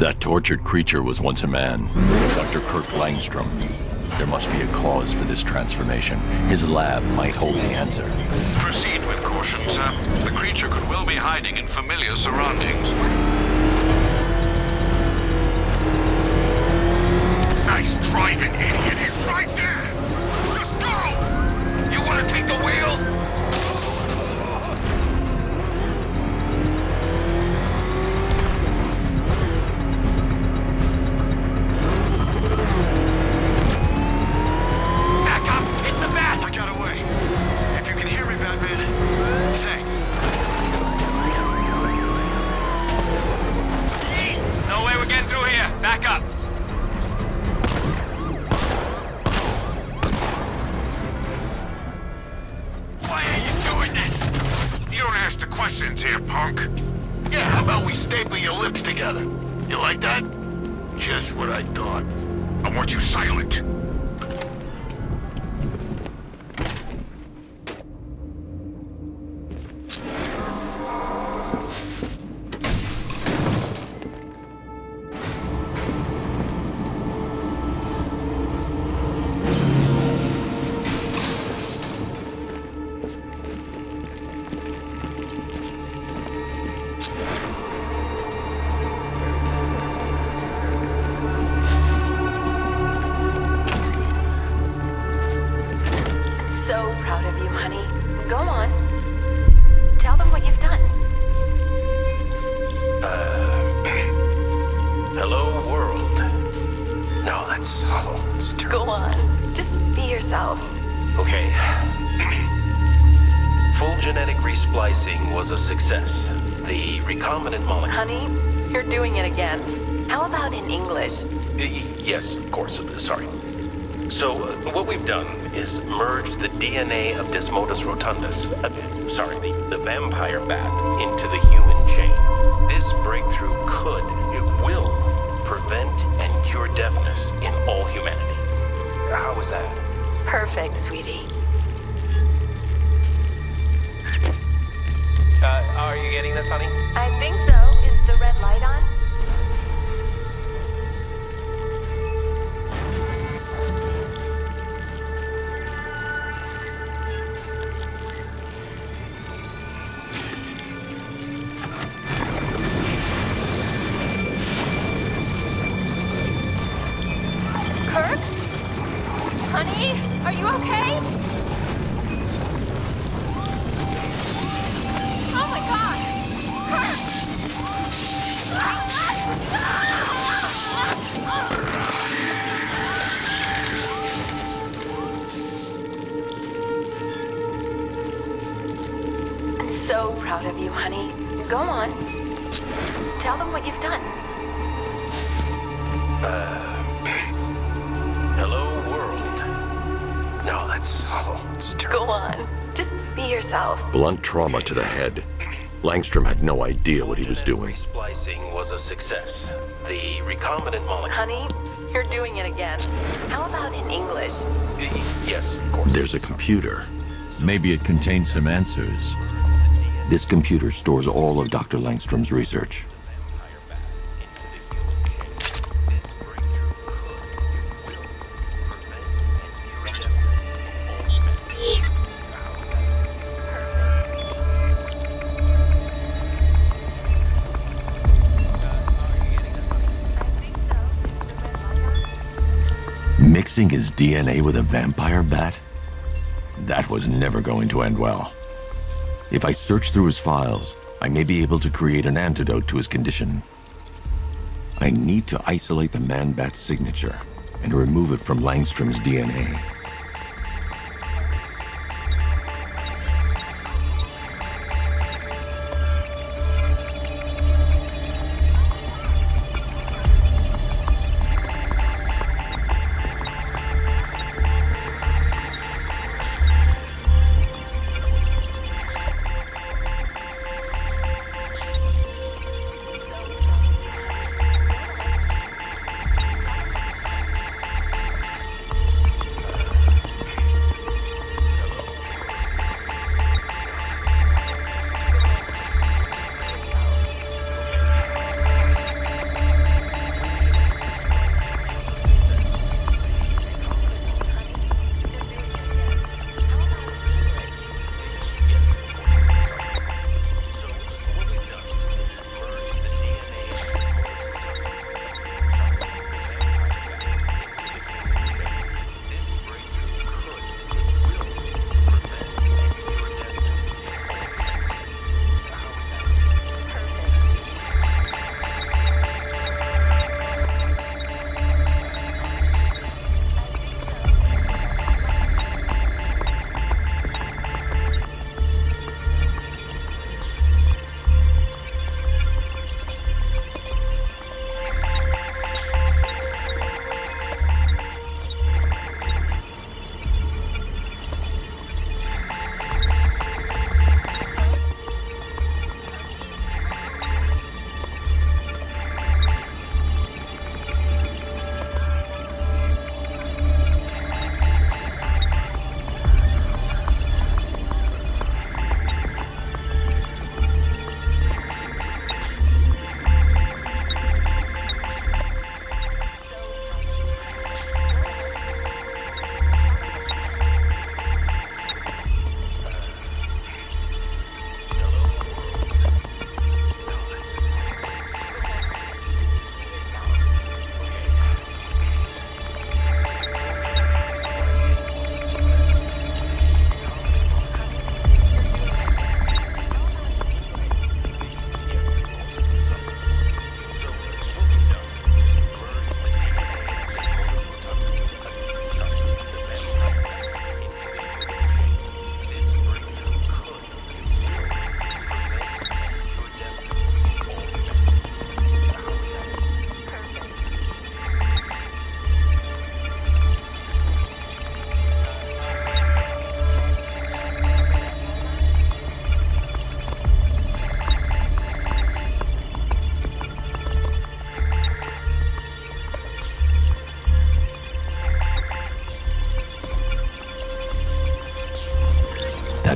That tortured creature was once a man, Dr. Kirk Langstrom. There must be a cause for this transformation. His lab might hold the answer. Proceed with caution, sir. The creature could well be hiding in familiar surroundings. Nice driving, idiot! He's right there! Just go! You want to take the wheel? Back up! It's the bat! I got away. If you can hear me, Batman, thanks. East! No way we're getting through here! Back up! Questions here, punk. Yeah, how about we staple your lips together? You like that? Just what I thought. I want you silent. Okay. Full genetic resplicing was a success. The recombinant molecule... Honey, you're doing it again. How about in English? Yes, of course. Sorry. So, what we've done is merged the DNA of Desmodus rotundus, the vampire bat, into the human chain. This breakthrough it will, prevent and cure deafness in all humanity. How was that? Perfect, sweetie. Are you getting this, honey? I think so. Is the red light on? Kirk? Honey, are you okay? Oh my God! Kirk! I'm so proud of you, honey. Go on. Tell them what you've done. Hello, world. No, it's terrible. Go on. Just be yourself. Blunt trauma to the head. Langstrom had no idea what he was doing. Resplicing was a success. The recombinant molecule... Honey, you're doing it again. How about in English? Yes, of course. There's a computer. Maybe it contains some answers. This computer stores all of Dr. Langstrom's research. Mixing his DNA with a vampire bat? That was never going to end well. If I search through his files, I may be able to create an antidote to his condition. I need to isolate the man-bat's signature and remove it from Langstrom's DNA.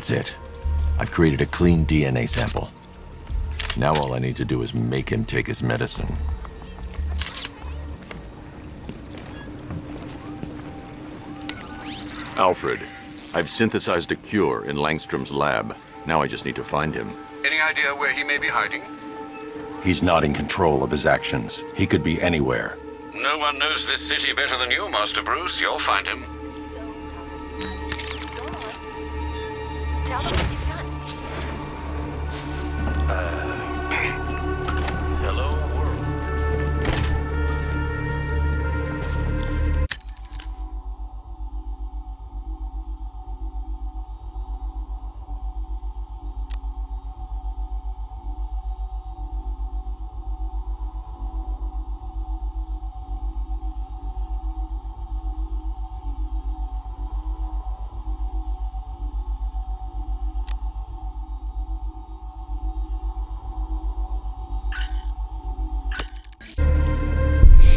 That's it. I've created a clean DNA sample. Now all I need to do is make him take his medicine. Alfred, I've synthesized a cure in Langstrom's lab. Now I just need to find him. Any idea where he may be hiding? He's not in control of his actions. He could be anywhere. No one knows this city better than you, Master Bruce. You'll find him. Tell them what you've done. Hello, world.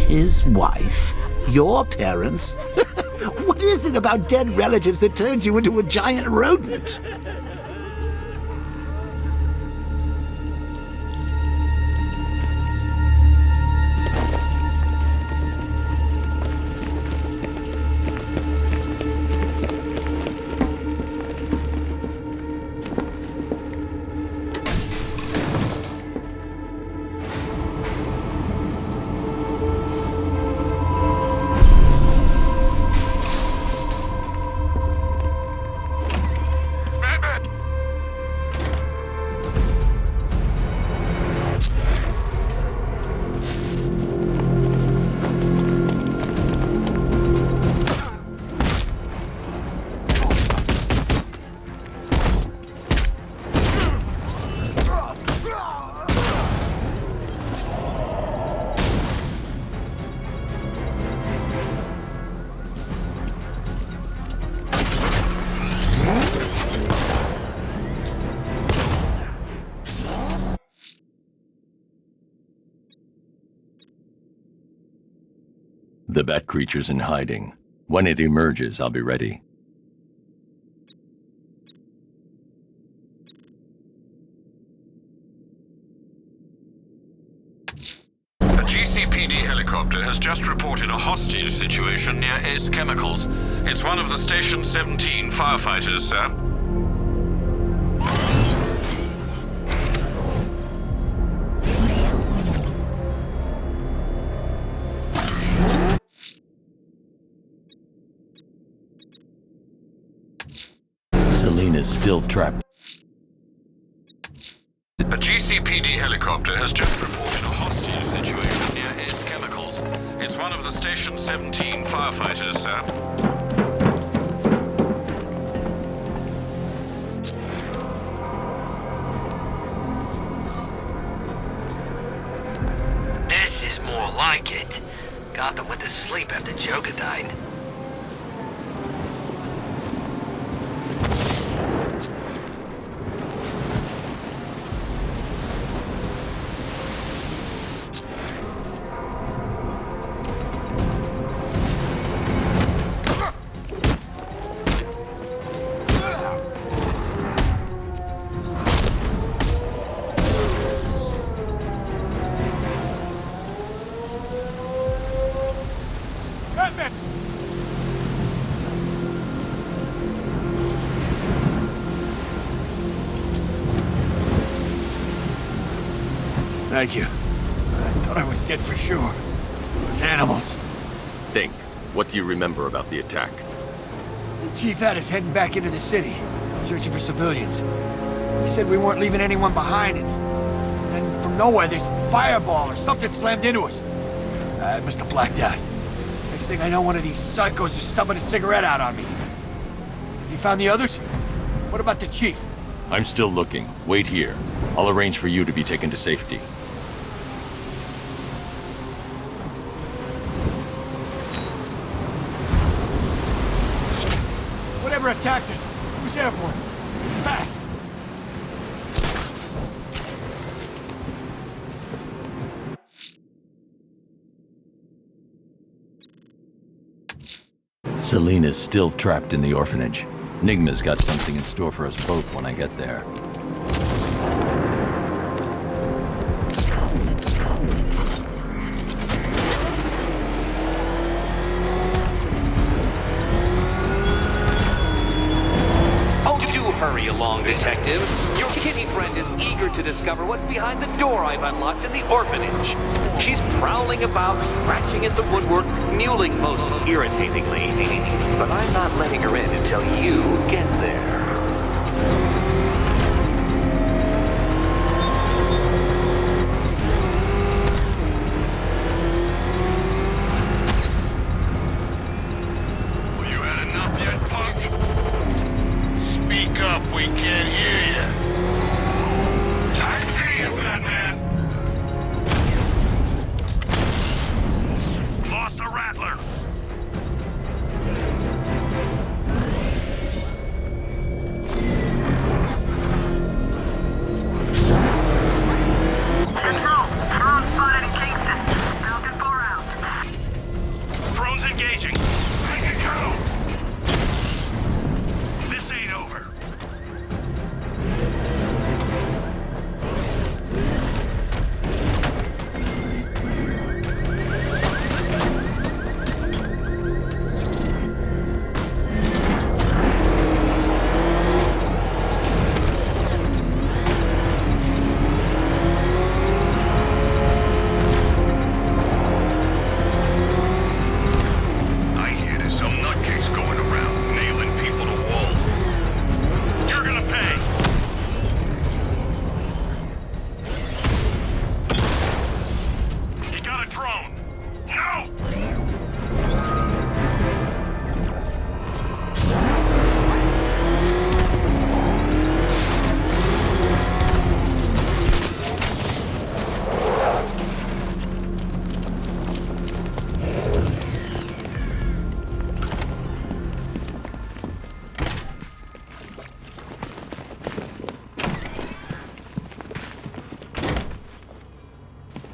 His wife? Your parents? What is it about dead relatives that turned you into a giant rodent? The bat creature's in hiding. When it emerges, I'll be ready. A GCPD helicopter has just reported a hostage situation near Ace Chemicals. It's one of the Station 17 firefighters, sir. Selena's still trapped. A GCPD helicopter has just reported a hostage situation near Ace Chemicals. It's one of the Station 17 firefighters, sir. This is more like it. Gotham went to sleep after Joker died. Thank you. I thought I was dead for sure. Those animals. Think. What do you remember about the attack? The chief had us heading back into the city, searching for civilians. He said we weren't leaving anyone behind, and then from nowhere, this fireball or something slammed into us. I must have blacked out. Next thing I know, one of these psychos is stubbing a cigarette out on me. Have you found the others? What about the chief? I'm still looking. Wait here. I'll arrange for you to be taken to safety. Whatever attacked us, it was airborne. Fast. Selena's still trapped in the orphanage. Nigma's got something in store for us both when I get there. Hurry along, detectives. Your kitty friend is eager to discover what's behind the door I've unlocked in the orphanage. She's prowling about, scratching at the woodwork, mewling most irritatingly. But I'm not letting her in until you get there. We can't hear you. I see you, Batman. Lost the Rattler. Control, drone spotted in Kingston. Falcon 4 out. Drone's engaging. Make it go. This ain't over.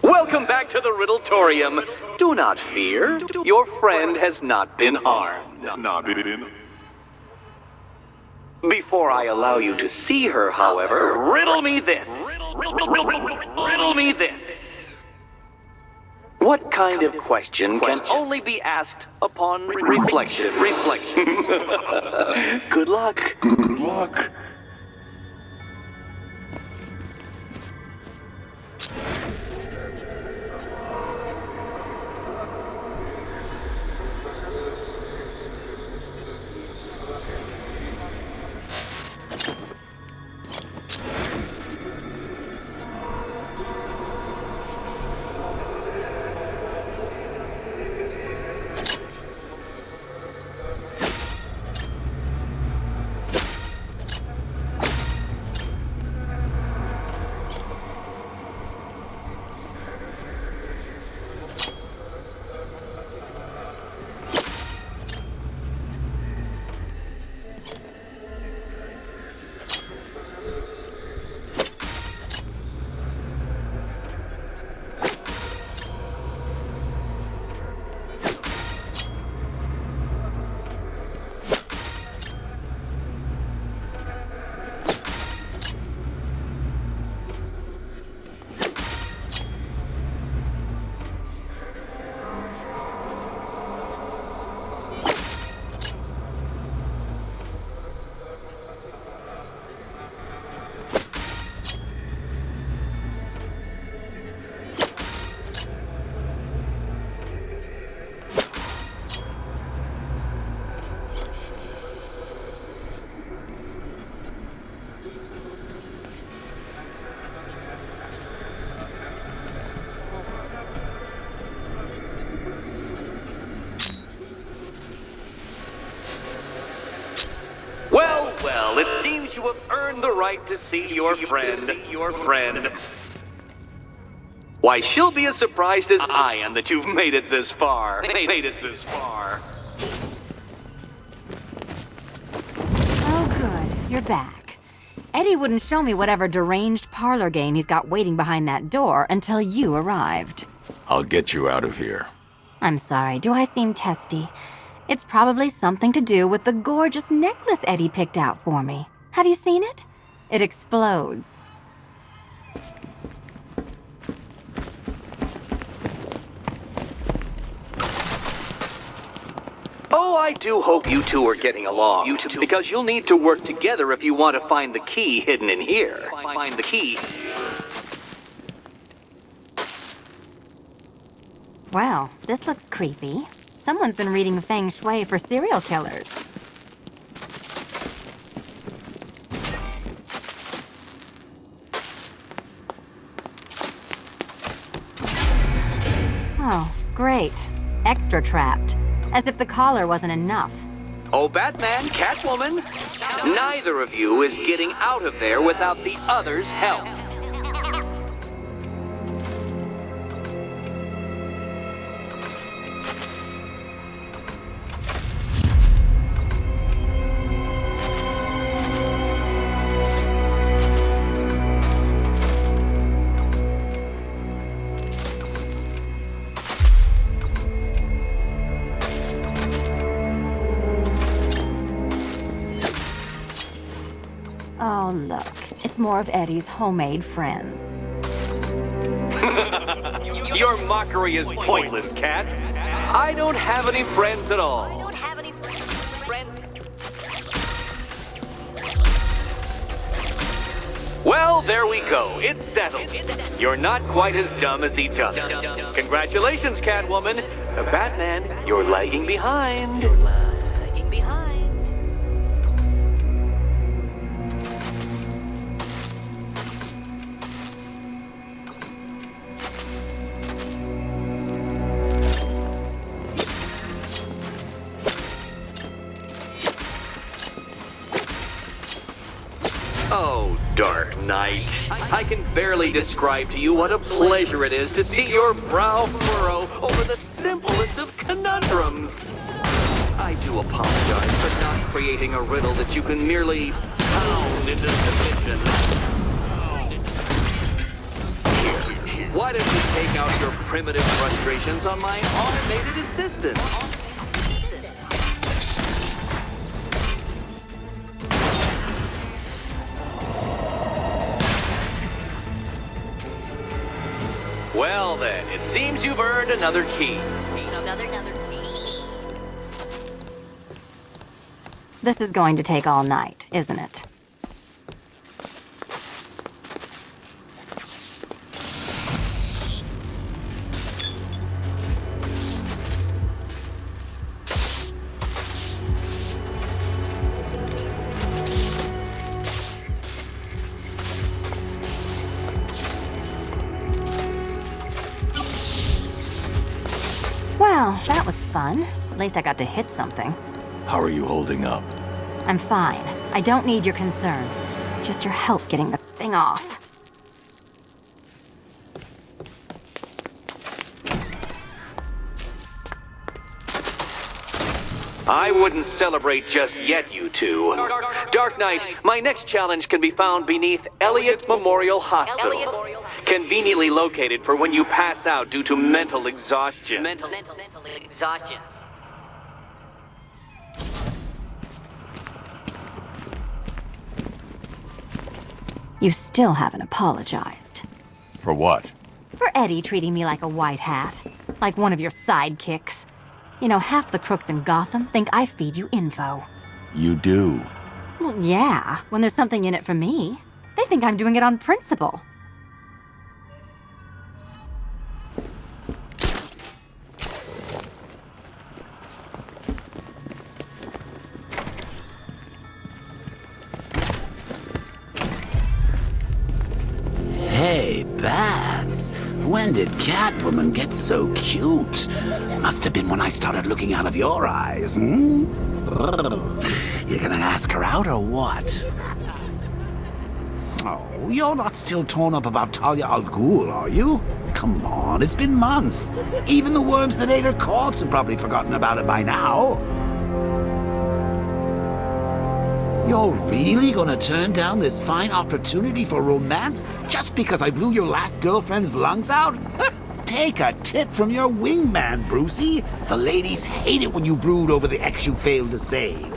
Welcome back to the Riddletorium. Do not fear. Your friend has not been harmed. Before I allow you to see her, however, riddle me this. Riddle me this. What kind of question can only be asked upon reflection? Good luck. Good luck. Well, it seems you have earned the right to see your friend. Why, she'll be as surprised as I am that you've made it this far. Oh, good. You're back. Eddie wouldn't show me whatever deranged parlor game he's got waiting behind that door until you arrived. I'll get you out of here. I'm sorry, do I seem testy? It's probably something to do with the gorgeous necklace Eddie picked out for me. Have you seen it? It explodes. Oh, I do hope you two are getting along. Because you'll need to work together if you want to find the key hidden in here. Find the key. Well, this looks creepy. Someone's been reading Feng Shui for serial killers. Oh, great. Extra trapped. As if the collar wasn't enough. Oh, Batman, Catwoman, neither of you is getting out of there without the other's help. Oh, look. It's more of Eddie's homemade friends. Your mockery is pointless, Cat. I don't have any friends at all. Well, there we go. It's settled. You're not quite as dumb as each other. Congratulations, Catwoman. Batman, you're lagging behind. Oh, Dark Knight. I can barely describe to you what a pleasure it is to see your brow furrow over the simplest of conundrums. I do apologize for not creating a riddle that you can merely pound into submission. Here, why don't you take out your primitive frustrations on my automated assistant? Well then, it seems you've earned another key. Another key. This is going to take all night, isn't it? Well, that was fun. At least I got to hit something. How are you holding up? I'm fine. I don't need your concern. Just your help getting this thing off. I wouldn't celebrate just yet, you two. Dark Knight, my next challenge can be found beneath Elliott Memorial Hospital. Conveniently located for when you pass out due to mental exhaustion. Mental exhaustion. You still haven't apologized. For what? For Eddie treating me like a white hat. Like one of your sidekicks. You know, half the crooks in Gotham think I feed you info. You do? Well, yeah, when there's something in it for me. They think I'm doing it on principle. Hey, Bats. When did Catwoman get so cute? Must have been when I started looking out of your eyes, hmm? You gonna ask her out or what? Oh, you're not still torn up about Talia al Ghul, are you? Come on, it's been months. Even the worms that ate her corpse have probably forgotten about it by now. You're really gonna turn down this fine opportunity for romance just because I blew your last girlfriend's lungs out? Take a tip from your wingman, Brucey. The ladies hate it when you brood over the ex you failed to save.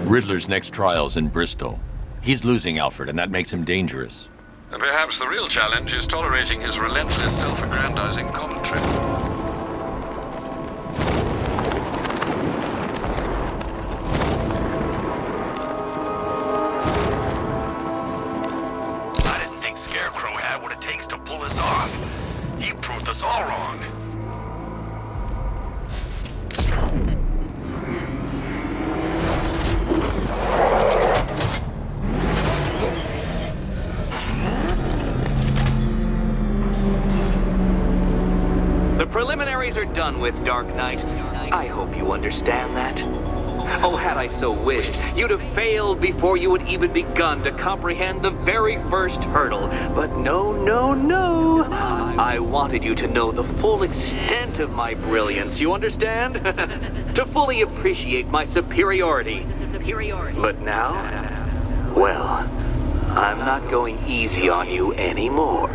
Riddler's next trial's in Bristol. He's losing Alfred, and that makes him dangerous. And perhaps the real challenge is tolerating his relentless self-aggrandizing commentary. I didn't think Scarecrow had what it takes to pull us off. He proved us all wrong. The preliminaries are done with, Dark Knight. I hope you understand that. Oh, had I so wished, you'd have failed before you had even begun to comprehend the very first hurdle. But no, no, no. I wanted you to know the full extent of my brilliance, you understand? To fully appreciate my superiority. But now, well, I'm not going easy on you anymore.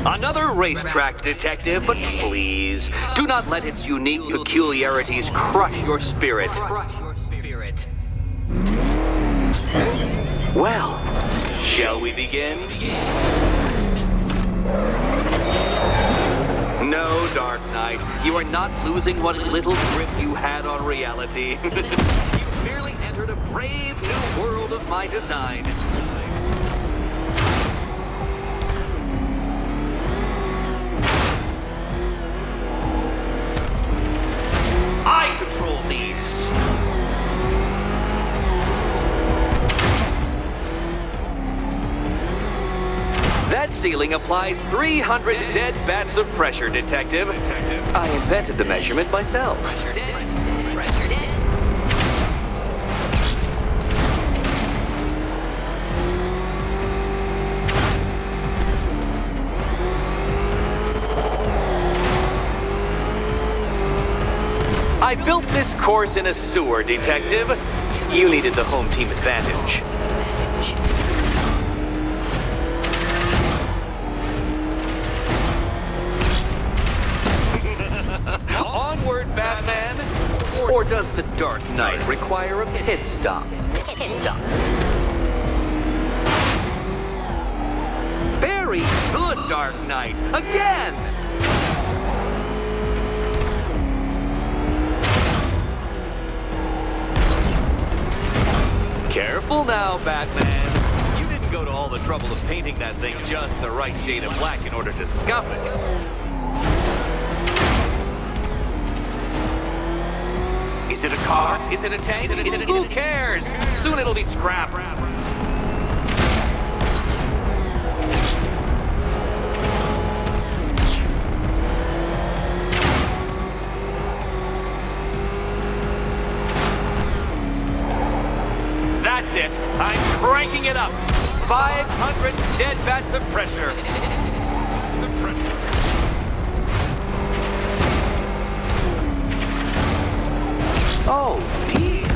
Another racetrack, detective, but please, do not let its unique peculiarities crush your spirit. Well, shall we begin? No, Dark Knight, you are not losing what little grip you had on reality. You merely entered a brave new world of my design. I control these. That ceiling applies 300 dead bats of pressure, Detective. I invented the measurement myself. I built this course in a sewer, Detective. You needed the home team advantage. Onward, Batman! Or does the Dark Knight require a pit stop? Very good, Dark Knight! Again! Careful now, Batman. You didn't go to all the trouble of painting that thing just the right shade of black in order to scuff it. Is it a car? Is it a tank? Who cares? Soon it'll be scrap. That's it. I'm cranking it up. 500 dead bats of pressure. Oh, dear.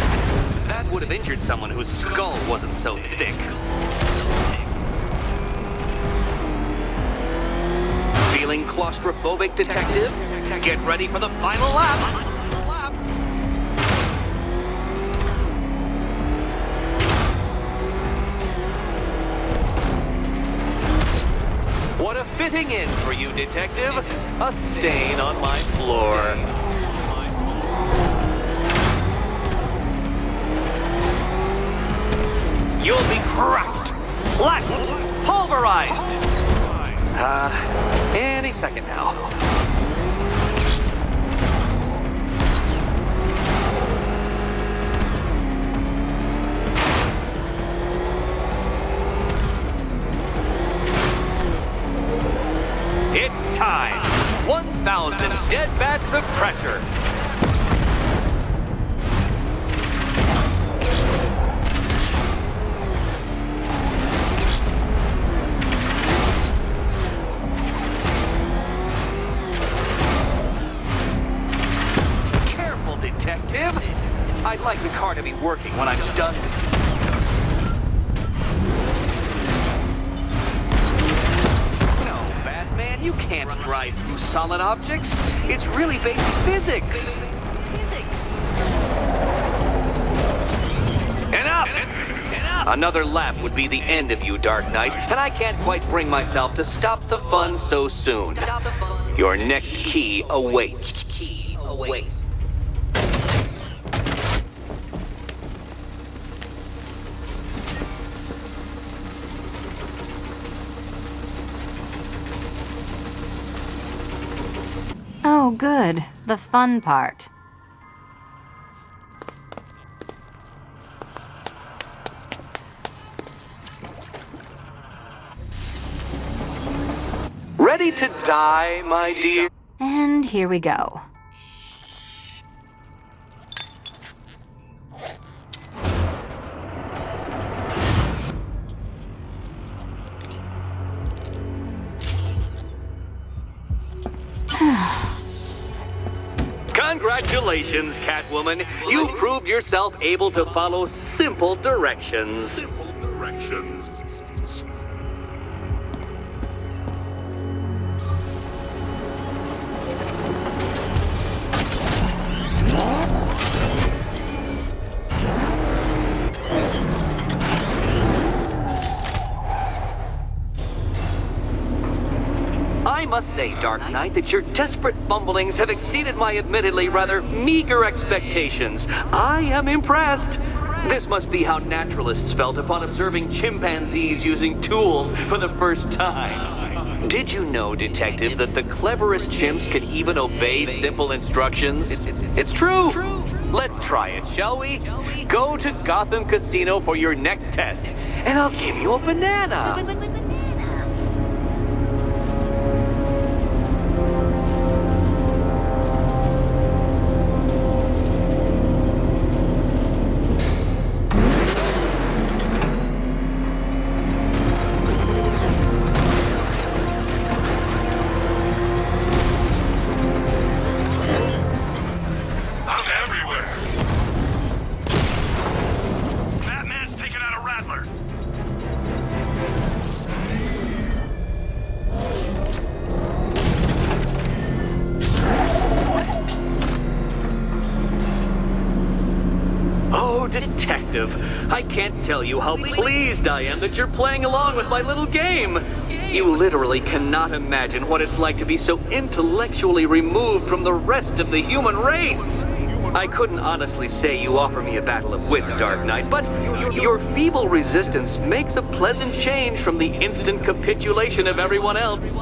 That would have injured someone whose skull wasn't so thick. Feeling claustrophobic, Detective? Get ready for the final lap. What a fitting in for you, Detective. A stain on my floor. You'll be crushed, flattened, pulverized. Any second now. It's time. 1,000 dead bats of pressure. Careful, detective. I'd like the car to be working when I'm done. Man, you can't drive through solid objects. It's really basic physics. Enough! Another lap would be the end of you, Dark Knight, and I can't quite bring myself to stop the fun so soon. Your next key awaits. Oh, good. The fun part. Ready to die, my dear? And here we go. Congratulations, Catwoman. You proved yourself able to follow simple directions. I must say, Dark Knight, that your desperate fumblings have exceeded my admittedly rather meager expectations. I am impressed. This must be how naturalists felt upon observing chimpanzees using tools for the first time. Did you know, Detective, that the cleverest chimps can even obey simple instructions? It's true. Let's try it, shall we? Go to Gotham Casino for your next test, and I'll give you a banana. Detective, I can't tell you how pleased I am that you're playing along with my little game. You literally cannot imagine what it's like to be so intellectually removed from the rest of the human race. I couldn't honestly say you offer me a battle of wits, Dark Knight, but your feeble resistance makes a pleasant change from the instant capitulation of everyone else.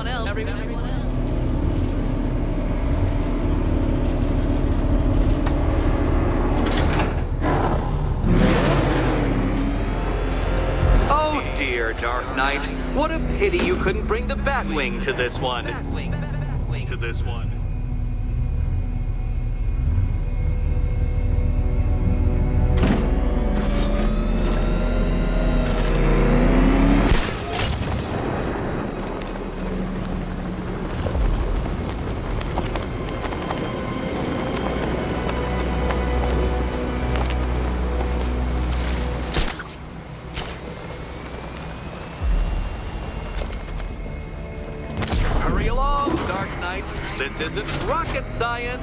Dear Dark Knight, what a pity you couldn't bring the Batwing to this one. Hurry along, Dark Knight. This isn't rocket science.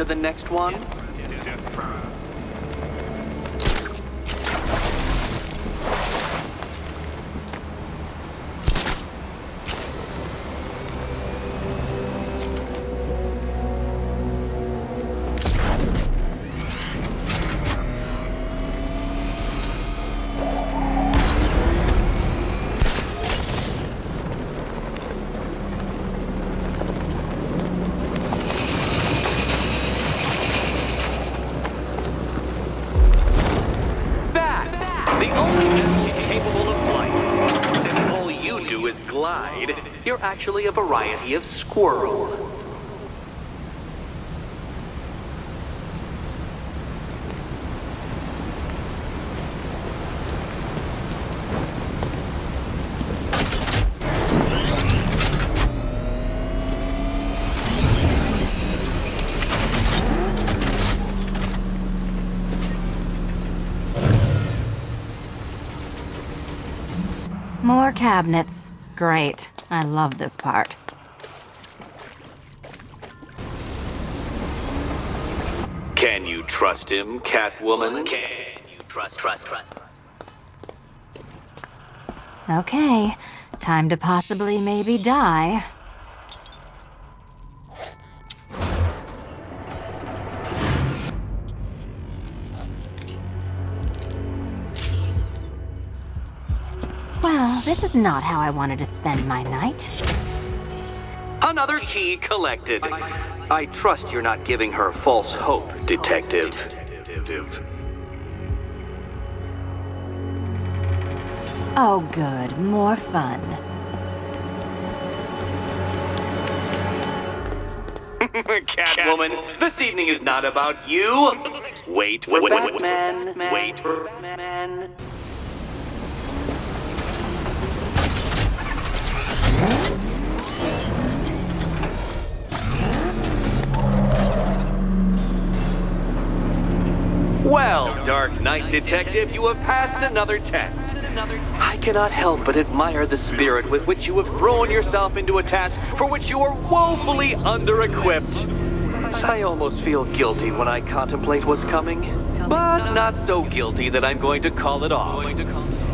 to the next one? You're actually a variety of squirrel. More cabinets. Great. I love this part. Can you trust him, Catwoman? Can you trust? Okay. Time to possibly maybe die. Well, this is not how I wanted to spend my night. Another key collected. I trust you're not giving her false hope, Detective. Oh, good. More fun. Catwoman, this evening is not about you. Wait for Batman. Wait for Batman. Well, Dark Knight Detective, you have passed another test. I cannot help but admire the spirit with which you have thrown yourself into a task for which you are woefully under-equipped. I almost feel guilty when I contemplate what's coming, but not so guilty that I'm going to call it off.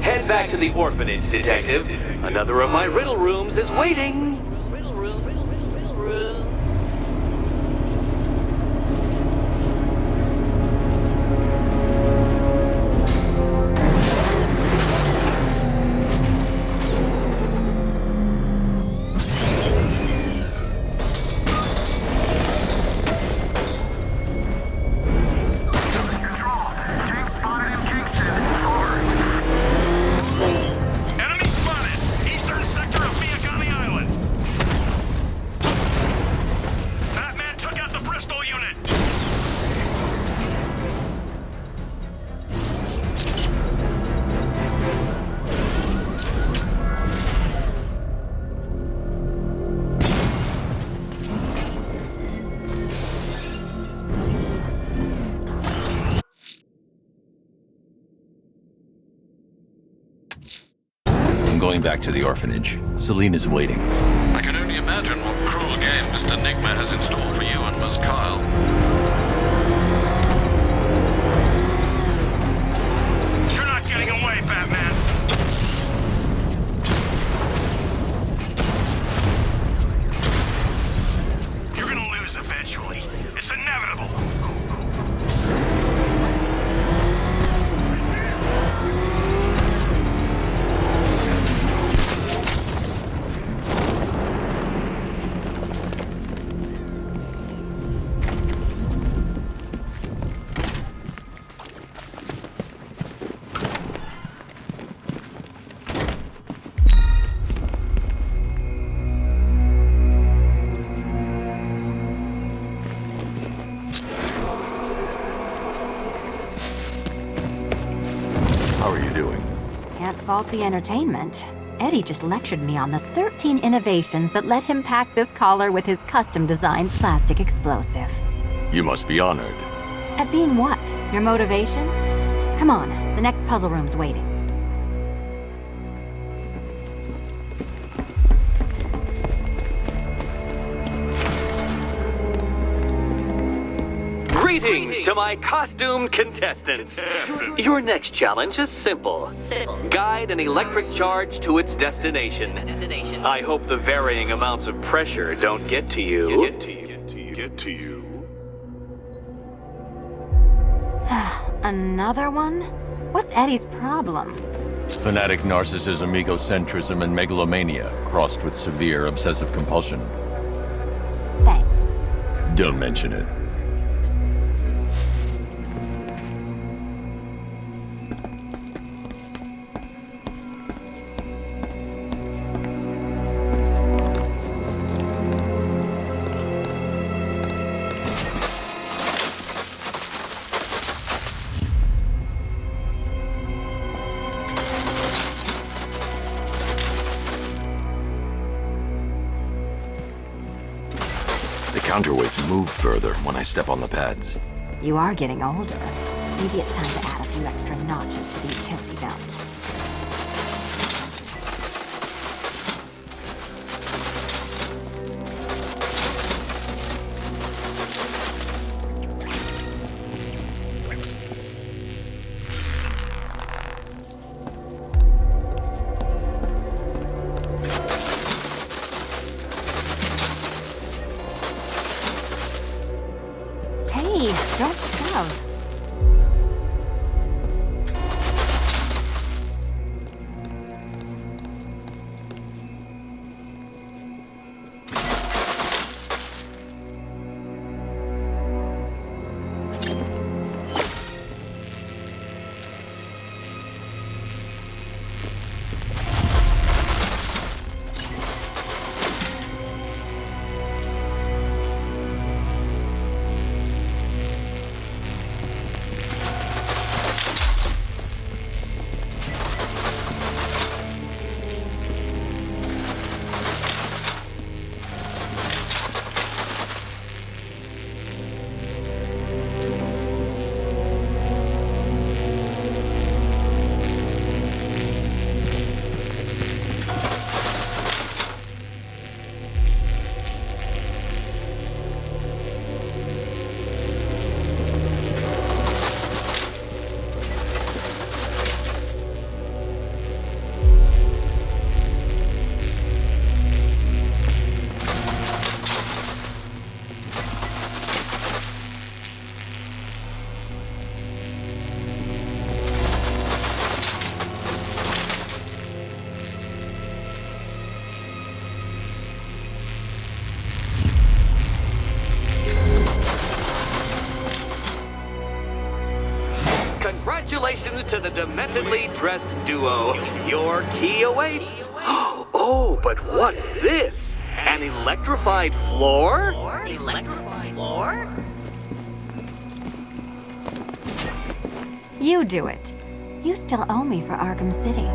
Head back to the orphanage, Detective. Another of my riddle rooms is waiting. I'm going back to the orphanage. Celine is waiting. I can only imagine what cruel game Mr. Nigma has in store for you and Miss Kyle. You're not getting away, Batman! You're gonna lose eventually. It's inevitable. How are you doing? Can't fault the entertainment. Eddie just lectured me on the 13 innovations that let him pack this collar with his custom-designed plastic explosive. You must be honored. At being what? Your motivation? Come on, the next puzzle room's waiting. Greetings to my costumed contestants. Your next challenge is simple. Guide an electric charge to its destination. I hope the varying amounts of pressure don't get to you. Another one? What's Eddie's problem? Fanatic narcissism, egocentrism, and megalomania, crossed with severe obsessive compulsion. Thanks. Don't mention it. Counterweights move further when I step on the pads. You are getting older. Maybe it's time to add a few extra notches to the utility belt. Hey, don't shove. Congratulations to the dementedly dressed duo. Your key awaits. Oh, but what's this? An electrified floor? Electrified floor? You do it. You still owe me for Arkham City.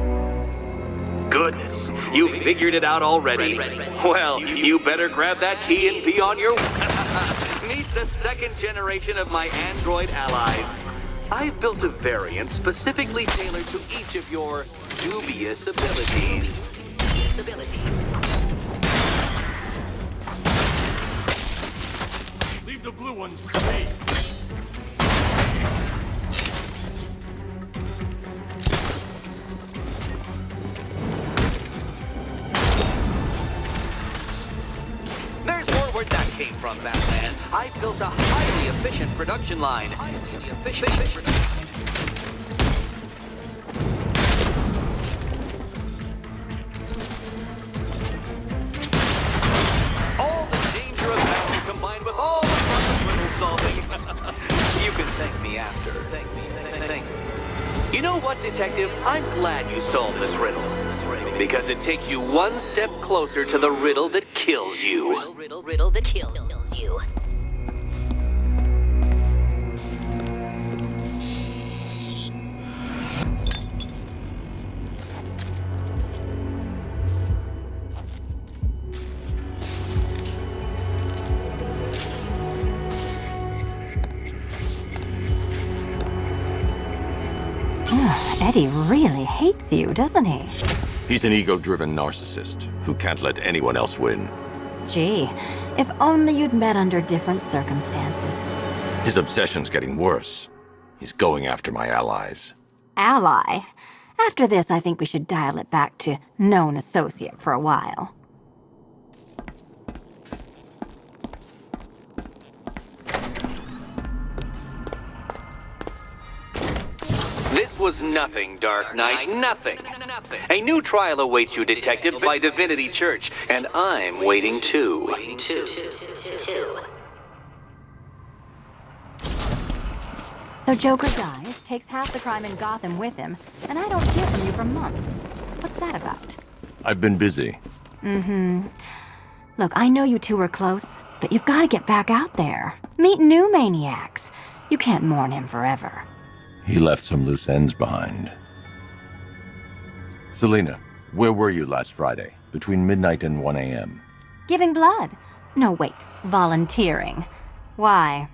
Goodness, you figured it out already. Well, you better grab that key and be on your Meet the second generation of my android allies. I've built a variant specifically tailored to each of your dubious abilities. Leave the blue ones to me. There's more where that came from, Batman. I've built a highly efficient production line. All the danger of battle combined with all the fun of riddle solving. You can thank me after. Thank me. You know what, Detective? I'm glad you solved this riddle. Because it takes you one step closer to the riddle that kills you. Riddle that kills you. Eddie really hates you, doesn't he? He's an ego-driven narcissist who can't let anyone else win. Gee, if only you'd met under different circumstances. His obsession's getting worse. He's going after my allies. Ally? After this, I think we should dial it back to known associate for a while. This was nothing, Dark Knight, nothing. A new trial awaits you, Detective, by Divinity Church, and I'm waiting too. So Joker dies, takes half the crime in Gotham with him, and I don't hear from you for months. What's that about? I've been busy. Look, I know you two were close, but you've got to get back out there. Meet new maniacs. You can't mourn him forever. He left some loose ends behind. Selina, where were you last Friday, between midnight and 1 a.m.? Giving blood. No, wait, volunteering. Why?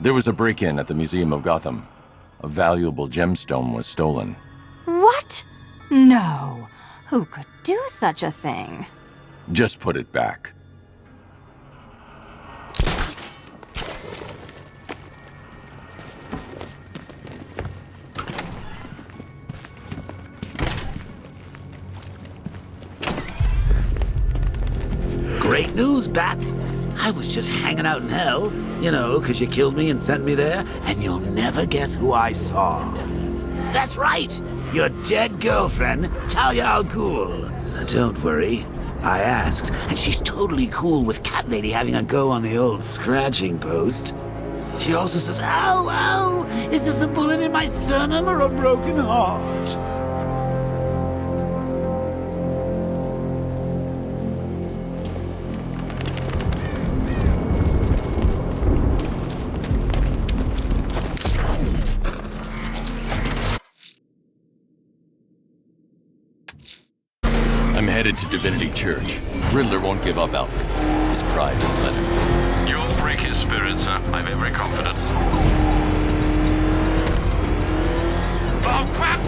There was a break-in at the Museum of Gotham. A valuable gemstone was stolen. What? No. Who could do such a thing? Just put it back. Great news, Bats. I was just hanging out in hell, you know, 'cause you killed me and sent me there, and you'll never guess who I saw. That's right, your dead girlfriend, Talia al Ghul. Now, don't worry, I asked, and she's totally cool with Cat Lady having a go on the old scratching post. She also says, ow, ow, is this a bullet in my sternum or a broken heart? I'm headed to Divinity Church. Riddler won't give up Alfred. His pride won't let him. You'll break his spirit, sir. I've every confidence. Oh, crap!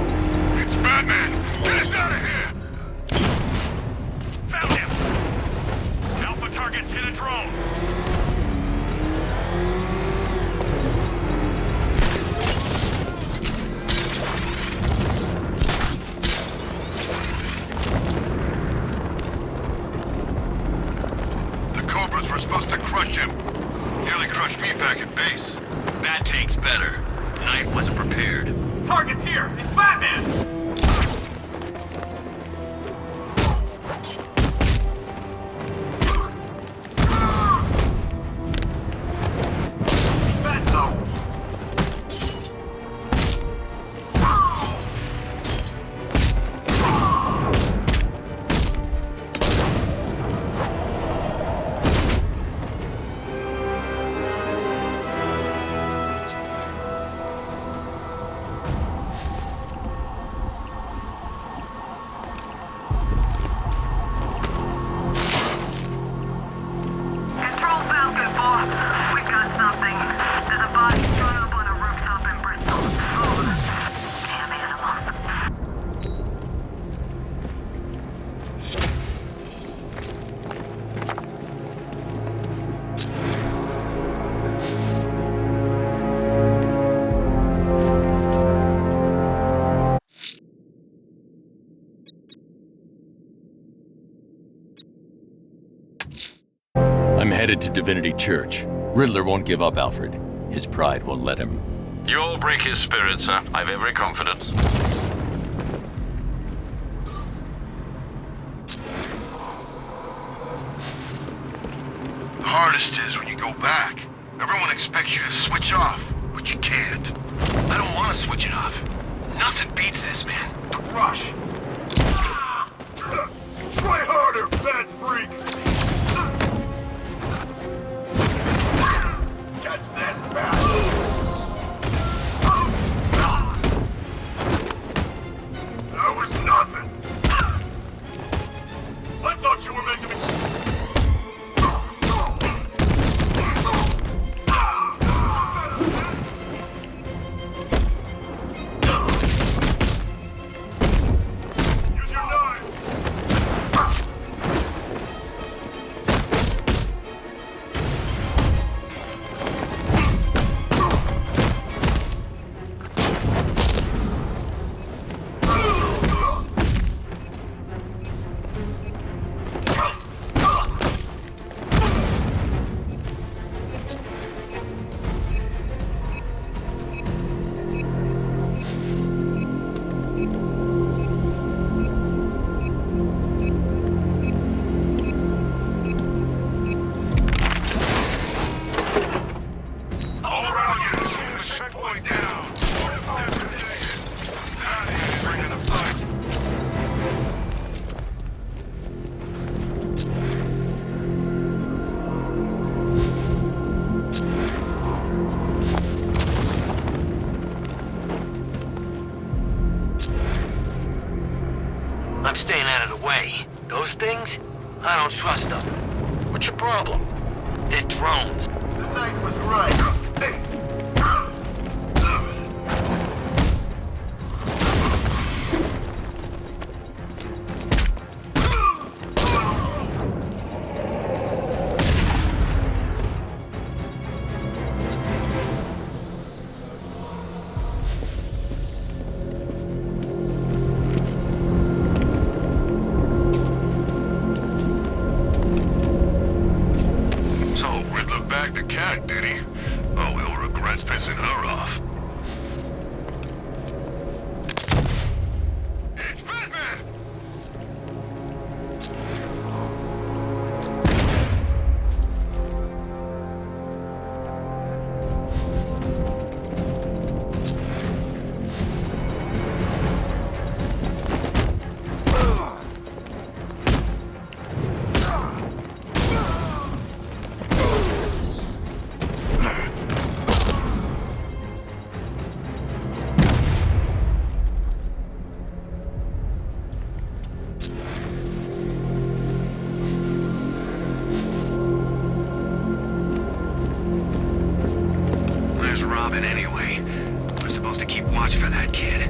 It's Batman! Get us out of here! Found him! Alpha targets hit a drone! We're supposed to crush him. Nearly crushed me back at base. That tank's better. Knight wasn't prepared. Target's here! It's Batman! I'm headed to Divinity Church. Riddler won't give up Alfred. His pride won't let him. You'll break his spirit, sir. I've every confidence. The hardest is when you go back. Everyone expects you to switch off, but you can't. I don't want to switch it off. Nothing beats this, man. The rush. Try harder, fat freak! Catch this, man! That was nothing! I thought you were making me... I'm staying out of the way. Those things, I don't trust them. What's your problem? They're drones. The night was right. Hey. The cat, did he? Oh, he'll regret pissing her off. It's Batman! Anyway, I'm supposed to keep watch for that kid.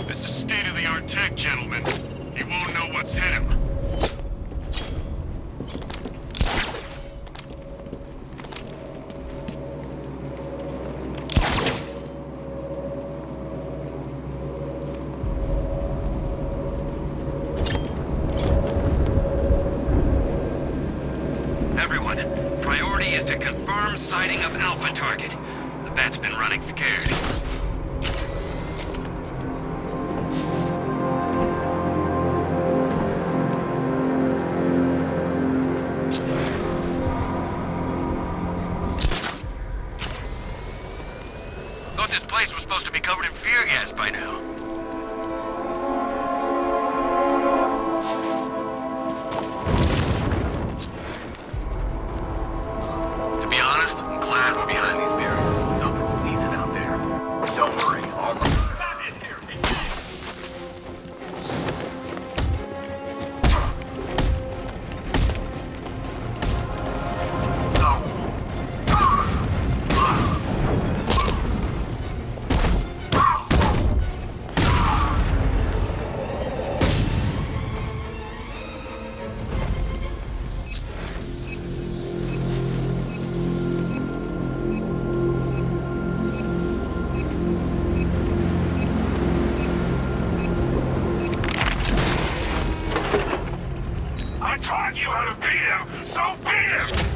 This is state-of-the-art tech, gentlemen. He won't know what's hit him. Everyone, priority is to confirm sighting of Alpha target. The bat's been running scared. Thought this place was supposed to be covered in fear gas by now. I'm glad we're behind these barriers. It's open season out there. Don't worry, all my... Batman here! I taught you how to beat him, so beat him!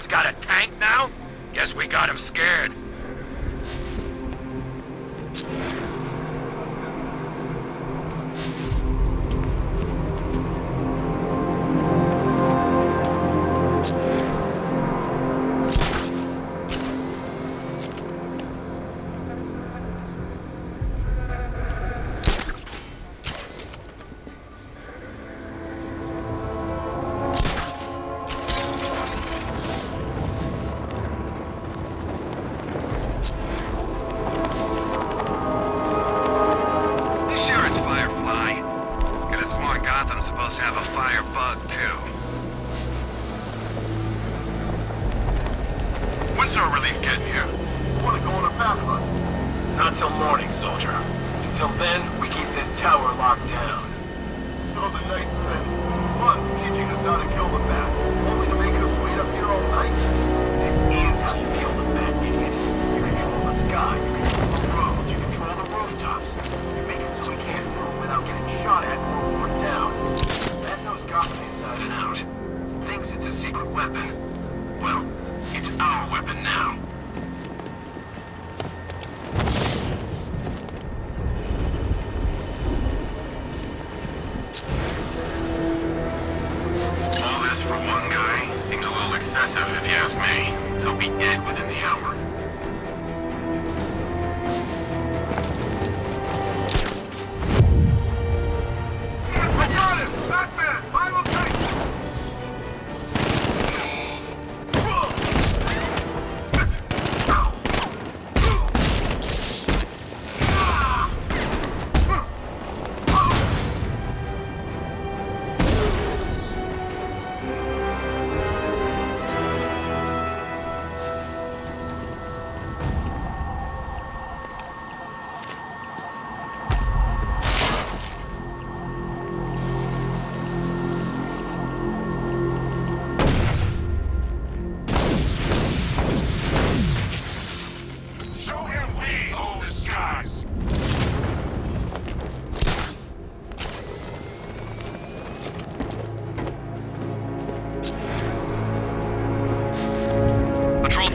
Got a tank now? Guess we got him scared. Supposed to have a fire bug, too. When's our relief getting here? Want to go on a bath run? Not till morning, soldier. Until then, we keep this tower locked down. So the night's ready. One, teaching us how to kill the bat, only to make us wait up here all night. This is how you kill the secret weapon. Well, it's our weapon now. All this for one guy seems a little excessive if you ask me. He'll be dead within the hour.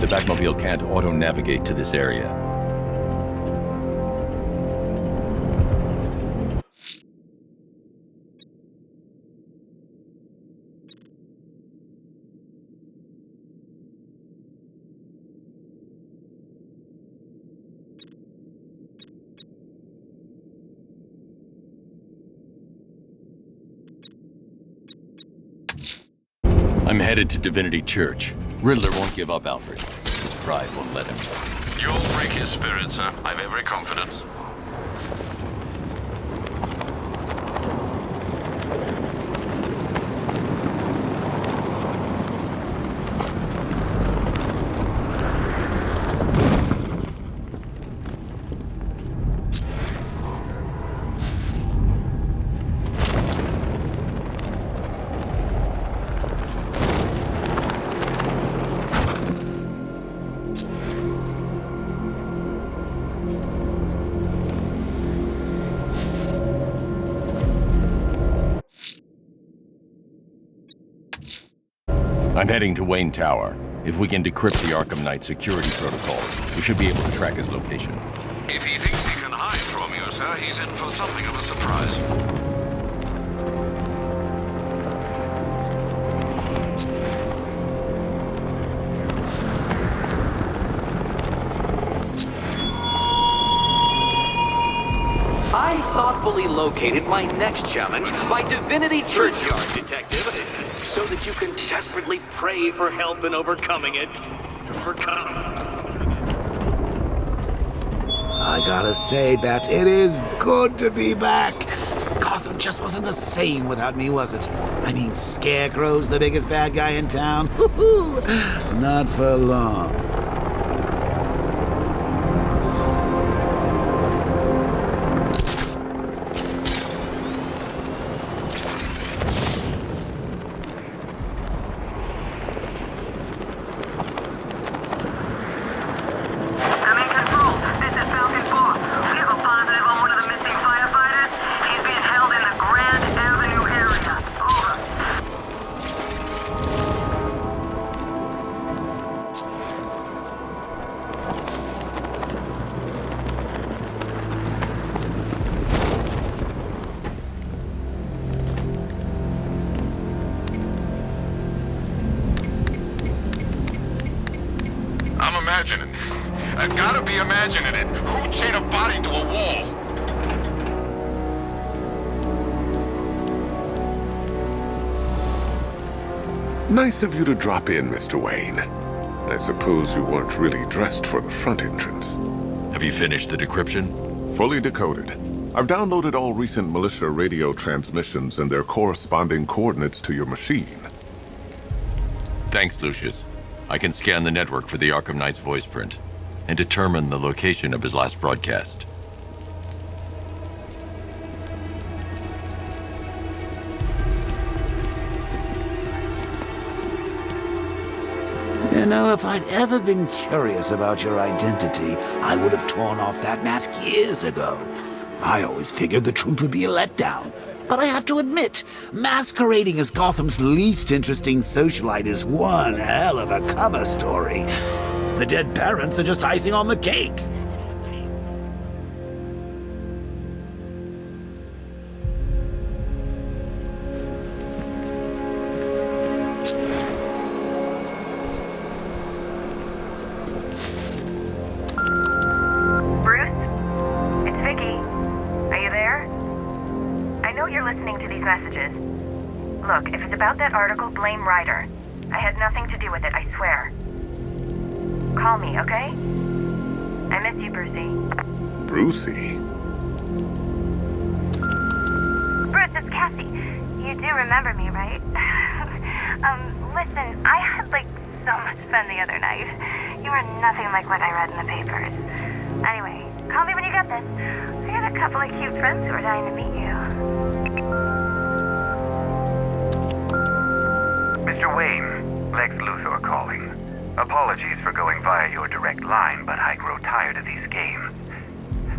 The Batmobile can't auto-navigate to this area. I'm headed to Divinity Church. Riddler won't give up, Alfred. His pride won't let him. You'll break his spirit, sir. I've every confidence. I'm heading to Wayne Tower. If we can decrypt the Arkham Knight security protocol, we should be able to track his location. If he thinks he can hide from you, sir, he's in for something of a surprise. I thoughtfully located my next challenge by Divinity Churchyard, Detective, so that you can desperately pray for help in overcoming it. I gotta say, Bats, it is good to be back. Gotham just wasn't the same without me, was it? I mean, Scarecrow's the biggest bad guy in town. Not for long. I've gotta be imagining it. Who chained a body to a wall? Nice of you to drop in, Mr. Wayne. I suppose you weren't really dressed for the front entrance. Have you finished the decryption? Fully decoded. I've downloaded all recent militia radio transmissions and their corresponding coordinates to your machine. Thanks, Lucius. I can scan the network for the Arkham Knight's voice print and determine the location of his last broadcast. You know, if I'd ever been curious about your identity, I would have torn off that mask years ago. I always figured the truth would be a letdown. But I have to admit, masquerading as Gotham's least interesting socialite is one hell of a cover story. The dead parents are just icing on the cake. Look, if it's about that article, blame Ryder. I had nothing to do with it, I swear. Call me, okay? I miss you, Brucey. Brucey? Bruce, it's Cassie. You do remember me, right? Listen, I had, so much fun the other night. You were nothing like what I read in the papers. Anyway, call me when you get this. I got a couple of cute friends who are dying to meet you. Mr. Wayne, Lex Luthor calling. Apologies for going via your direct line, but I grow tired of these games.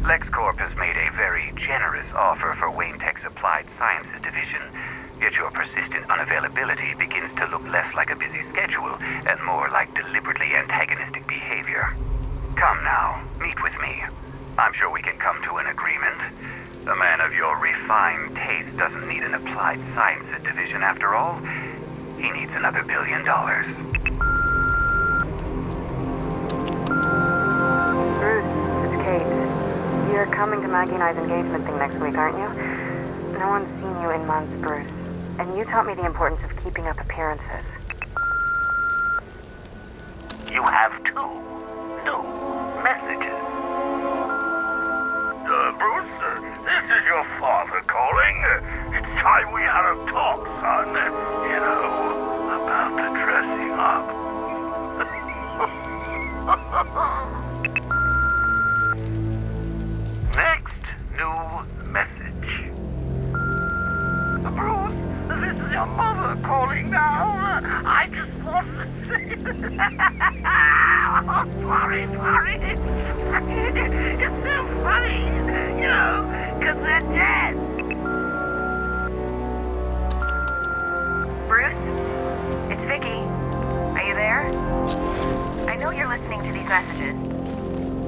LexCorp has made a very generous offer for Wayne Tech's Applied Sciences division, yet your persistent unavailability begins to look less like a busy schedule and more like deliberately antagonistic behavior. Come now, meet with me. I'm sure we can come to an agreement. A man of your refined taste doesn't need an Applied Sciences division after all. He needs another $1 billion. Bruce, it's Kate. You're coming to Maggie and I's engagement thing next week, aren't you? No one's seen you in months, Bruce. And you taught me the importance of keeping up appearances. You have two new messages. Bruce, this is your father calling. It's time we had a talk, son. You know, about the dressing up. Next new message. Bruce, this is your mother calling now. I just want to say... oh, sorry. It's so funny, you know, because they're dead. Bruce? It's Vicky. Are you there? I know you're listening to these messages.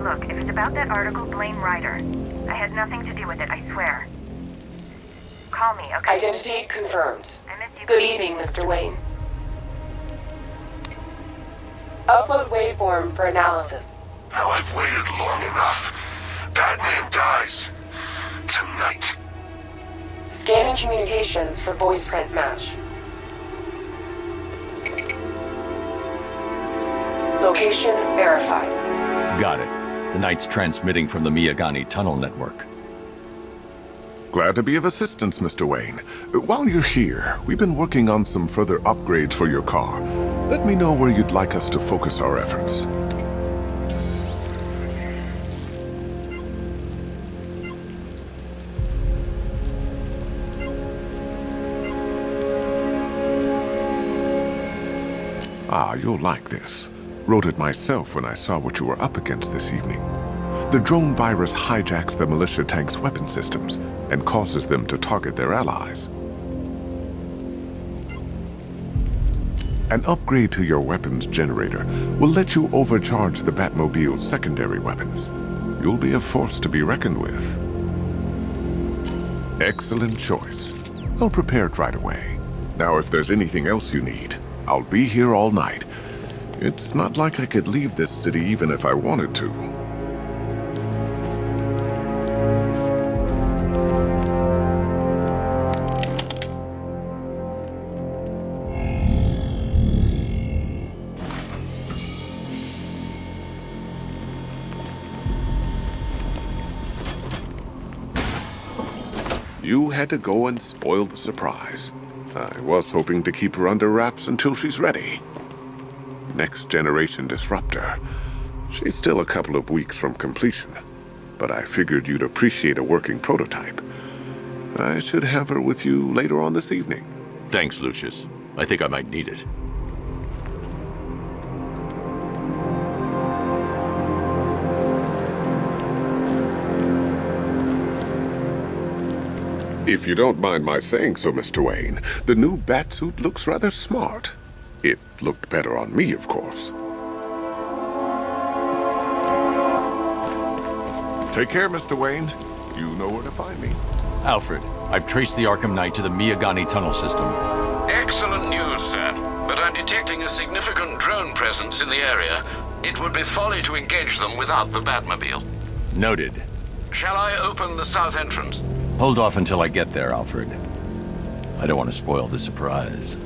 Look, if it's about that article, blame Ryder. I had nothing to do with it, I swear. Call me, okay? Identity confirmed. I miss you. Good evening, Mr. Wayne. Upload waveform for analysis. Now I've waited long enough. Batman dies. Tonight. Scanning communications for voice print match. Location verified. Got it. The Knight's transmitting from the Miyagani tunnel network. Glad to be of assistance, Mr. Wayne. While you're here, we've been working on some further upgrades for your car. Let me know where you'd like us to focus our efforts. Ah, you'll like this. Wrote it myself when I saw what you were up against this evening. The drone virus hijacks the militia tank's weapon systems and causes them to target their allies. An upgrade to your weapons generator will let you overcharge the Batmobile's secondary weapons. You'll be a force to be reckoned with. Excellent choice. I'll prepare it right away. Now, if there's anything else you need, I'll be here all night. It's not like I could leave this city even if I wanted to. You had to go and spoil the surprise. I was hoping to keep her under wraps until she's ready. Next generation disruptor. She's still a couple of weeks from completion, but I figured you'd appreciate a working prototype. I should have her with you later on this evening. Thanks, Lucius. I think I might need it. If you don't mind my saying so, Mr. Wayne, the new batsuit looks rather smart. It looked better on me, of course. Take care, Mr. Wayne. You know where to find me. Alfred, I've traced the Arkham Knight to the Miyagani tunnel system. Excellent news, sir. But I'm detecting a significant drone presence in the area. It would be folly to engage them without the Batmobile. Noted. Shall I open the south entrance? Hold off until I get there, Alfred. I don't want to spoil the surprise.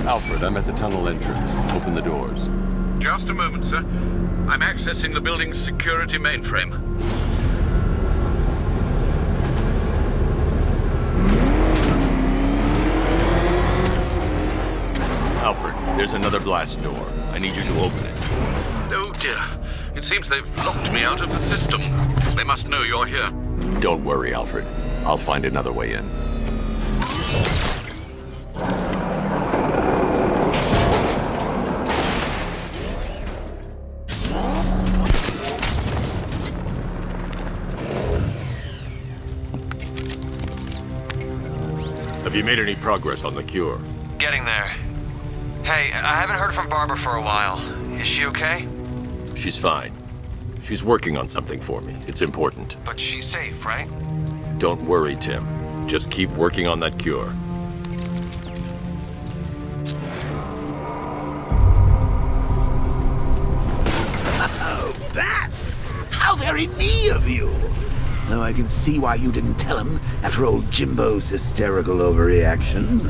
Alfred, I'm at the tunnel entrance. Open the doors. Just a moment, sir. I'm accessing the building's security mainframe. Alfred, there's another blast door. I need you to open it. Oh dear. It seems they've locked me out of the system. They must know you're here. Don't worry, Alfred. I'll find another way in. Have you made any progress on the cure? Getting there. Hey, I haven't heard from Barbara for a while. Is she okay? She's fine. She's working on something for me. It's important. But she's safe, right? Don't worry, Tim. Just keep working on that cure. Oh, bats! How very me of you! Though I can see why you didn't tell him after old Jimbo's hysterical overreaction.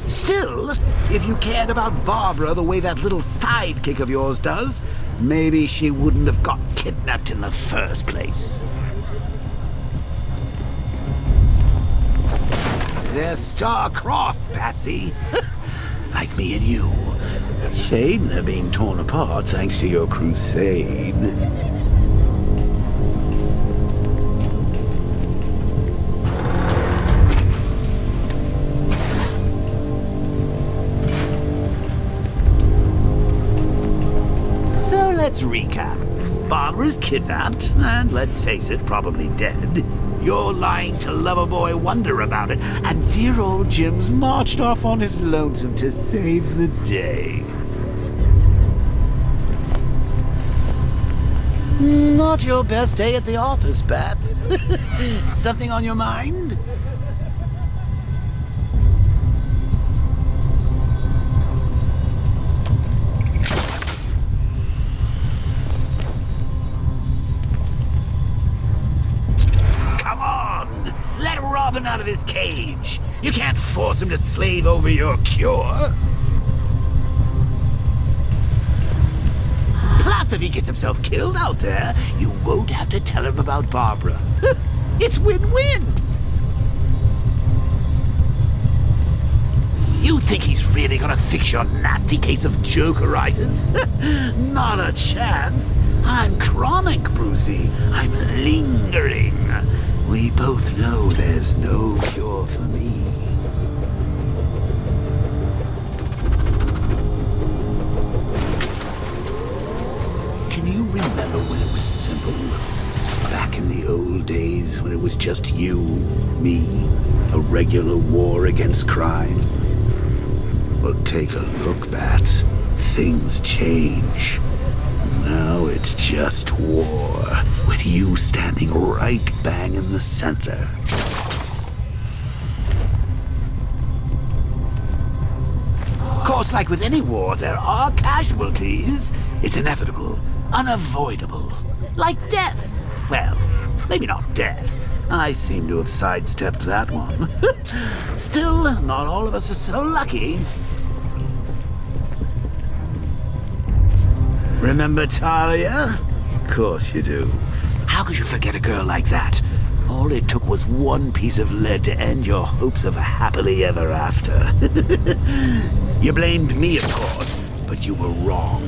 Still, if you cared about Barbara the way that little sidekick of yours does, maybe she wouldn't have got kidnapped in the first place. They're star-crossed, Patsy. Like me and you. Shame they're being torn apart thanks to your crusade. So let's recap. Barbara's kidnapped, and let's face it, probably dead. You're lying to Loverboy Wonder about it, and dear old Jim's marched off on his lonesome to save the day. Not your best day at the office, Bats. Something on your mind? Come on! Let Robin out of his cage. You can't force him to slave over your cure. if he gets himself killed out there, you won't have to tell him about Barbara. It's win-win! You think he's really gonna fix your nasty case of jokeritis? Not a chance. I'm chronic, Brucey. I'm lingering. We both know there's no cure for me. Can you remember when it was simple? Back in the old days when it was just you, me, a regular war against crime? Well, take a look, Bats. Things change. Now it's just war, with you standing right bang in the center. Of course, like with any war, there are casualties. It's inevitable, unavoidable. Like death. Well, maybe not death. I seem to have sidestepped that one. Still, not all of us are so lucky. Remember Talia? Of course you do. How could you forget a girl like that? All it took was one piece of lead to end your hopes of a happily ever after. You blamed me, of course, but you were wrong.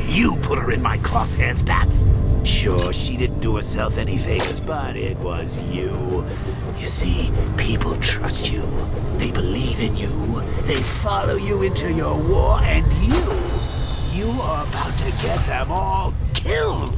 You put her in my crosshairs, Bats. Sure, she didn't do herself any favors, but it was you. You see, people trust you. They believe in you. They follow you into your war, and you are about to get them all killed.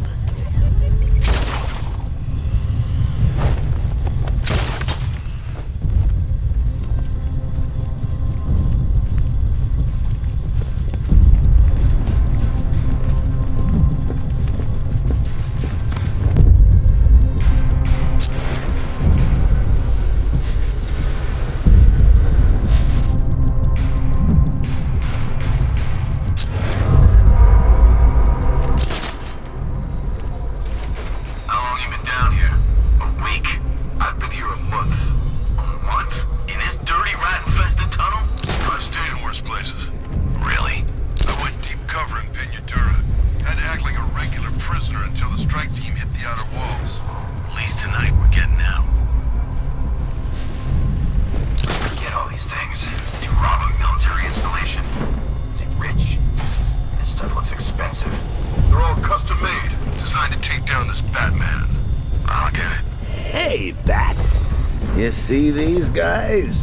See these guys?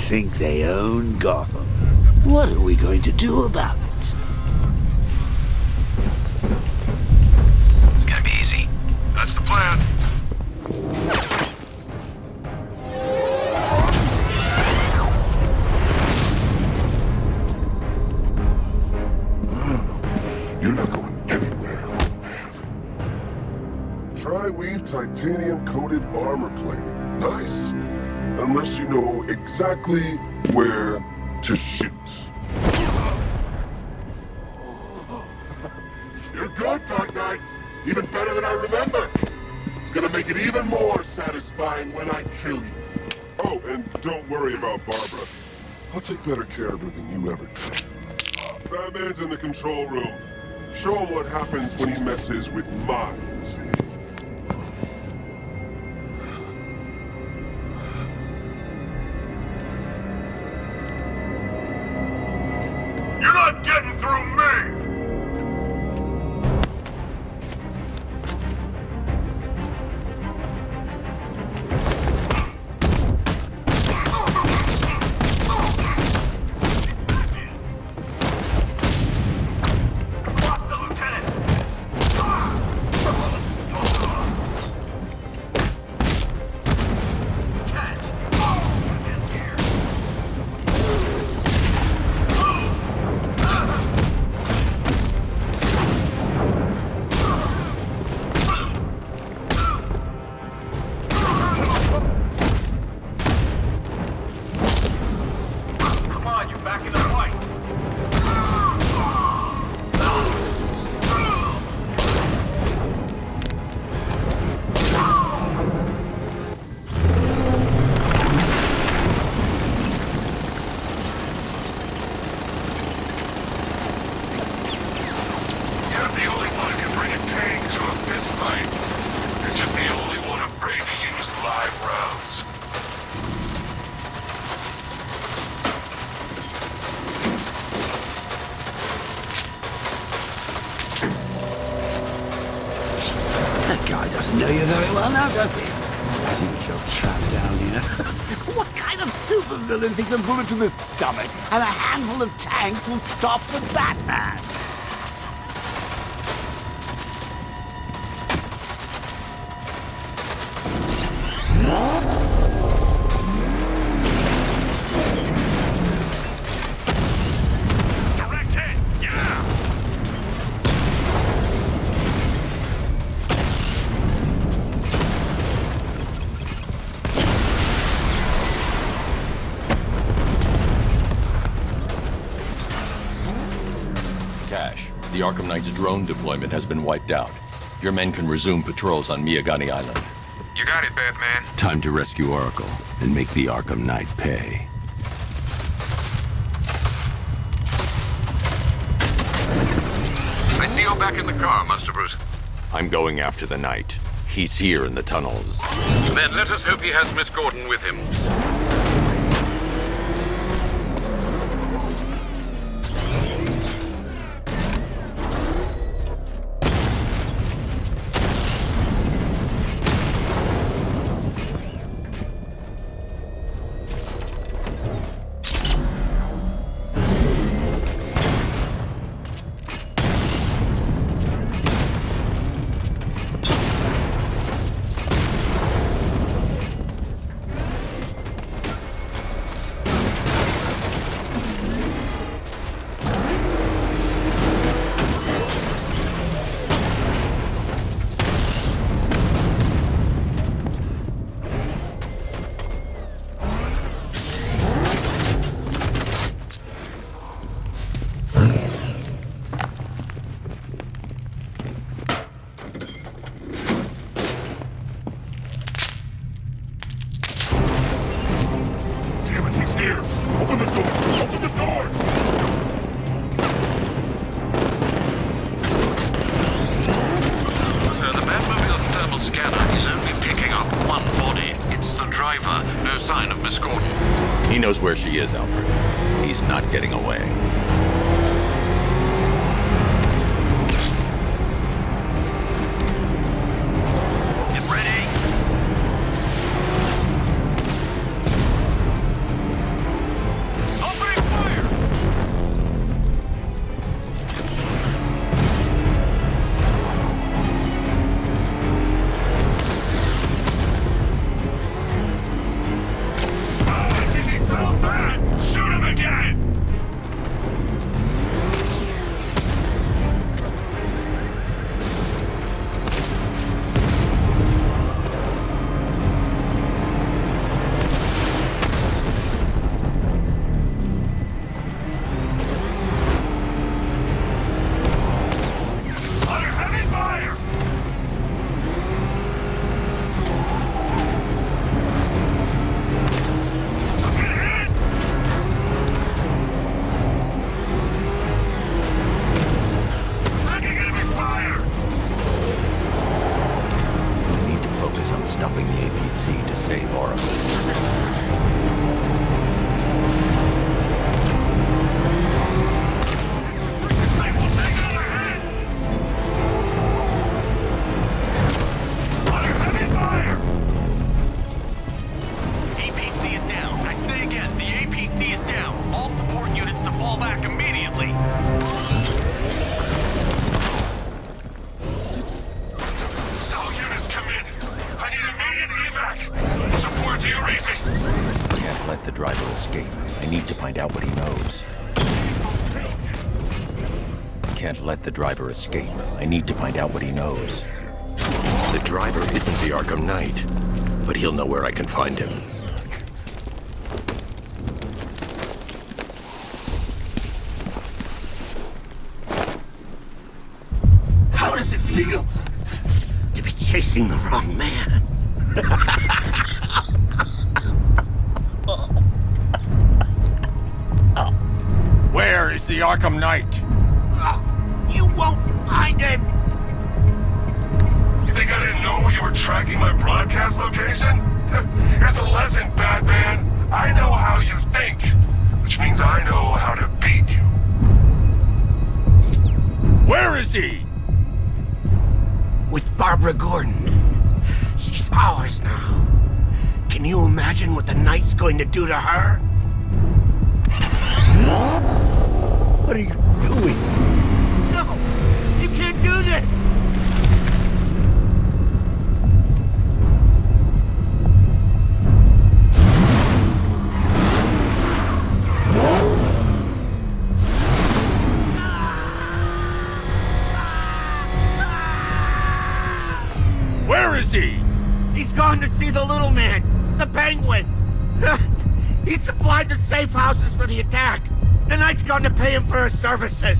Think they own Gotham. What are we going to do about it? It's gonna be easy. That's the plan. No. You're not going anywhere. Tri-weave titanium-coated armor plate. Nice. Unless you know exactly where to shoot. You're good, Dark Knight. Even better than I remember. It's gonna make it even more satisfying when I kill you. Oh, and don't worry about Barbara. I'll take better care of her than you ever did. Batman's in the control room. Show him what happens when he messes with minds. You're not getting through me! Doesn't know you very well now, does he? Think you're trapped down here? What kind of supervillain thinks a bullet to the stomach and a handful of tanks will stop the Batman? Direct hit! Yeah! Cash, the Arkham Knight's drone deployment has been wiped out. Your men can resume patrols on Miyagani Island. You got it, Batman. Time to rescue Oracle and make the Arkham Knight pay. I see you're back in the car, Master Bruce. I'm going after the Knight. He's here in the tunnels. Then let us hope he has Miss Gordon with him. Here! Open the doors! Open the doors! Sir, the Batmobile's thermal scanner is only picking up one body. It's the driver. No sign of Miss Gordon. He knows where she is, Alfred. He's not getting away. Get ready! Opening fire! I think he fell back! Shoot him again! Under heavy fire! I'm gonna hit! Taking enemy fire! We need to focus on stopping the APC to save Oracle. I will take another hit! Under heavy fire! APC is down. I say again, the APC is down. All support units to fall back immediately. All units come in! I need immediate evac! Support, do you read me? Can't let the driver escape. I need to find out what he knows. Can't let the driver escape. I need to find out what he knows. The driver isn't the Arkham Knight, but he'll know where I can find him. How does it feel to be chasing the wrong man? Where is the Arkham Knight? You won't find him! You think I didn't know you were tracking my broadcast location? Here's a lesson, Batman. I know how you think, which means I know how to beat you. Where is he? With Barbara Gordon. She's ours now. Can you imagine what the night's going to do to her? What are you doing? No! You can't do this! Where is he? He's gone to see the little man, the penguin. He supplied the safe houses for the attack. The Knight's gone to pay him for his services.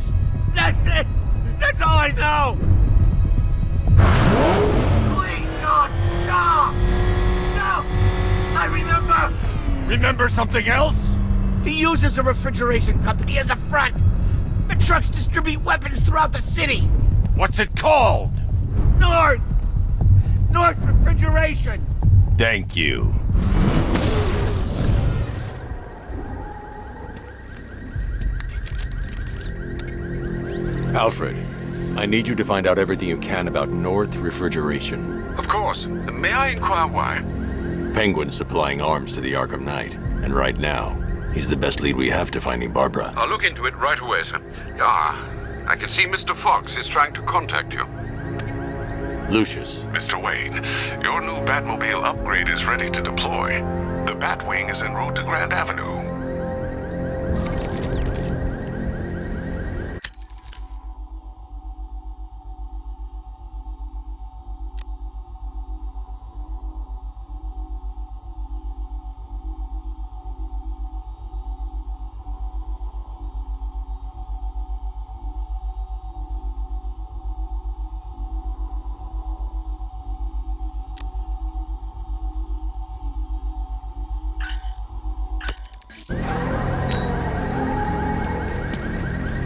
That's it. That's all I know. Please, God, stop! No! I remember! Remember something else? He uses a refrigeration company as a front. The trucks distribute weapons throughout the city. What's it called? North Refrigeration. Thank you. Alfred, I need you to find out everything you can about North Refrigeration. Of course. May I inquire why? Penguin's supplying arms to the Arkham Knight, and right now, he's the best lead we have to finding Barbara. I'll look into it right away, sir. I can see Mr. Fox is trying to contact you. Lucius. Mr. Wayne, your new Batmobile upgrade is ready to deploy. The Batwing is en route to Grand Avenue.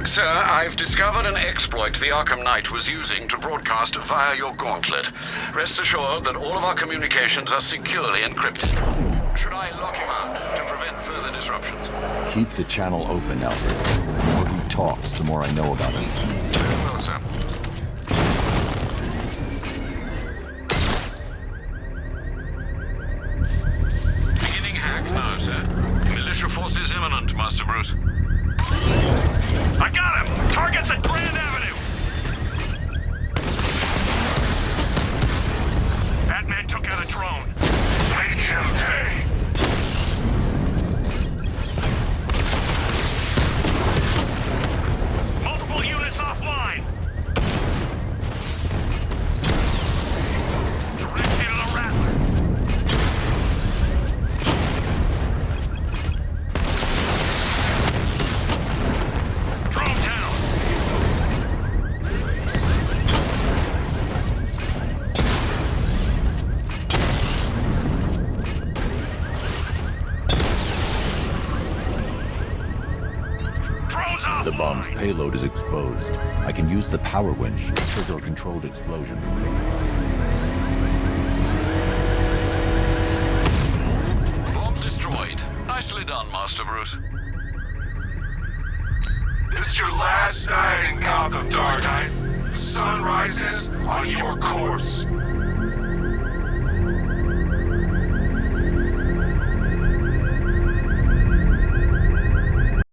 Sir, I've discovered an exploit the Arkham Knight was using to broadcast via your gauntlet. Rest assured that all of our communications are securely encrypted. Should I lock him out to prevent further disruptions? Keep the channel open, Alfred. The more he talks, the more I know about him. Very well, sir. Beginning hack now, sir. Militia forces imminent, Master Bruce. I got him! Target's at Grand Avenue! Batman took out a drone. Make him pay. Multiple units offline! Direct hit on a Rattler. Drone down! Drone's offline! The bomb's payload is exposed. I can use the power winch to trigger a controlled explosion. Bomb destroyed. Nicely done, Master Bruce. This is your last night in Gotham, Dark Knight. The sun rises on your corpse.